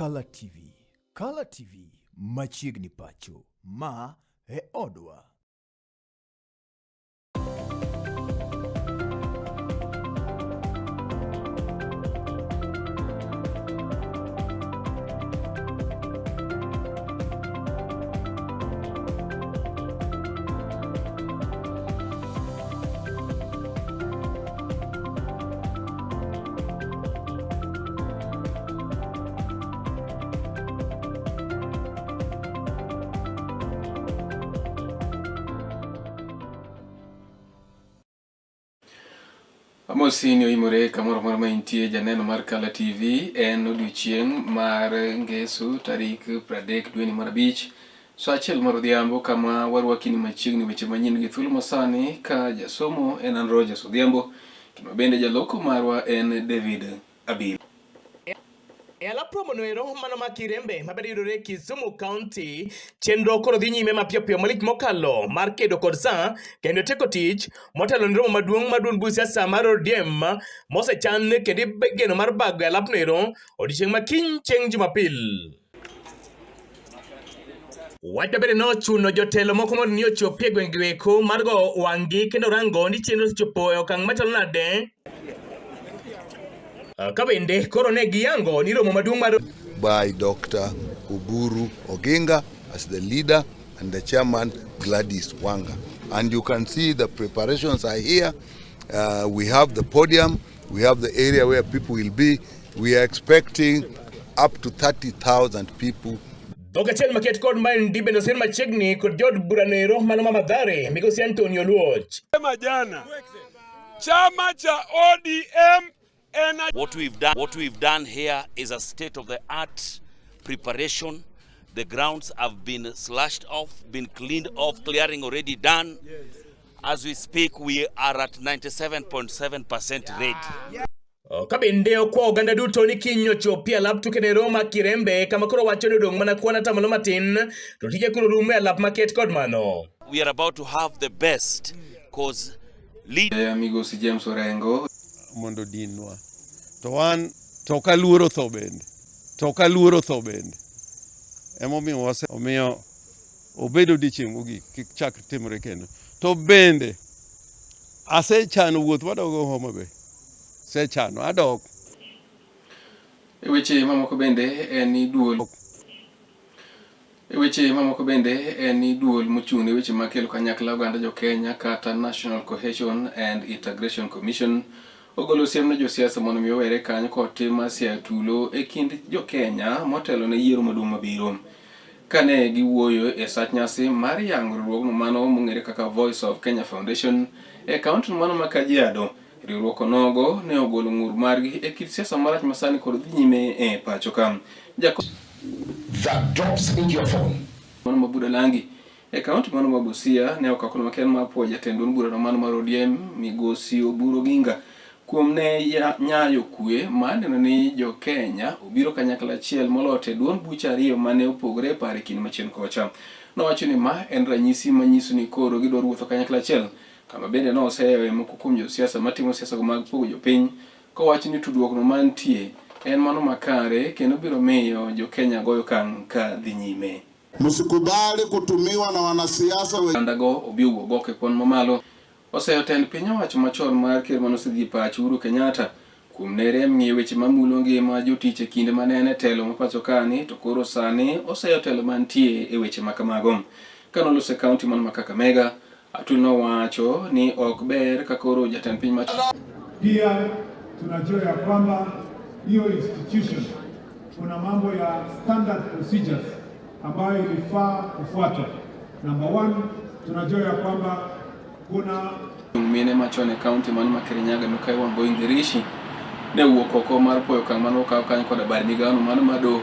kalatvlive. Kalatvlive Machiegni Pacho. Ma e odwa. Amosi ni imore kamoro moro ma intie janeno mar kalatvlive en odiochieng' mar ngeso tarik 30 dwe mar 5 saa achiel mar odhiambo kama warwakini machiegni weche manyien gi thuolo masani ka jasomo en an Rogers Odhiambo kama bende jaloko marwa en David Abil. E ala promo noero mano ma Kirembe mabedo yudore Kisumu County chenro koro dhi nyime mapiyo malich mokalo mar kedo kod saa kendo teko tich motelo romo maduong' busia saa mar ODM mosechan kendo geno mar bago e alap noero odiochieng' ma kiny chieng' Jumapil. Wach bende nochuno jotelo moko mondo ni ochopie gwenge weko mar go wang'i kendo rango ni chenro osechopo e okang' machalo nade. Kabende koro ne giyango ni romo maduong' mar by Dr. Uburu Oginga as the leader and the chairman Gladys Wanga. And you can see the preparations are here. We have the podium, we have the area where people will be. We are expecting up to 30,000 people. Bogachen maket kod mandi bendo sen Machiegni kod jod buranero mano mamadhare migosi Antonio Luoch. Jana chama cha ODM. What we've done here is a state-of-the-art preparation. The grounds have been slashed off, been cleaned off, clearing already done. As we speak, we are at 97.7% ready. Kabende okwa oganda duto ni kinyo chopia alap tukene Roma Kirembe kama koro wacho ni odong' mana kuana tamalo matin to tije koro rume alap maket kod mano. We are about to have the best cause lead. Amigos James Orengo. Mondo dinwa to wan to kaluoro tho bende emomiyo omiyo obedo dichieng' mogik kik chak timre kendo to bende asechano wuoth madogo Homa Bay sechano adok weche mamoko bende en ni duol mochung'ne weche makelo kanyakla oganda jo Kenya kata National Cohesion and Integration Commission ogolo siem ne josiasa mondo mi owere kanyo kod tim mar siaya tulo e kind jo Kenya motelo ne yiero maduong' mabiro. Kane giwuoyo e sach nyasi mar yango riwruogno mano mong'ere kaka Voice of Kenya Foundation e kaunti mano ma Kajiado, riwruok onogo ne ogolo ng'ur margi e kit siasa marach masani kod dhi nyime e pacho kam. That drops into your phone. Mano mabuda langi e kaunti mano ma Busia ne okakono maken ma puo jatend duond bura mano mar ODM migosi Uburu Oginga kuom ne nyayo kwe maneno ni jo Kenya obiro kanyakla achiel molote duond bucha ariyo mane opogore pare kinde machien kocha. Nowacho ni ma en ranyisi manyiso ni koro gidwaro wuotho kanyakla achiel. Kama bende no oseyo moko kuom josiasa matimo siasa mag pogo jopiny kowacho ni tudruok no mantie en mano makare kendo biro miyo jo Kenya goyo kang' ka dhi nyime. Msikubali kutumiwa na wanasiasa Andago obiugo goke pon mamalo oseyo tend piny owacho machon mar ker manosedhi Pacho Uhuru Kenyatta kuom nere ng'iyo weche mamulo ngima jotich e kinde manene telo ma pacho kani to koro sani oseyo telo mantie e weche makamago. Kanolose kaunti man Kakamega Atuno wacho ni ok ber ka koro jatend piny macho. Pia tunajua ya kwamba hiyo institution kuna mambo ya standard procedures ambayo ilifaa kufuatwa. Number 1, tunajua ya kwamba kuna mine machone county man Makirinyaga no kai wambo ingirishi ne wuok oko mar poyo kang' mano kaw kanyo kod bad migano mano madoho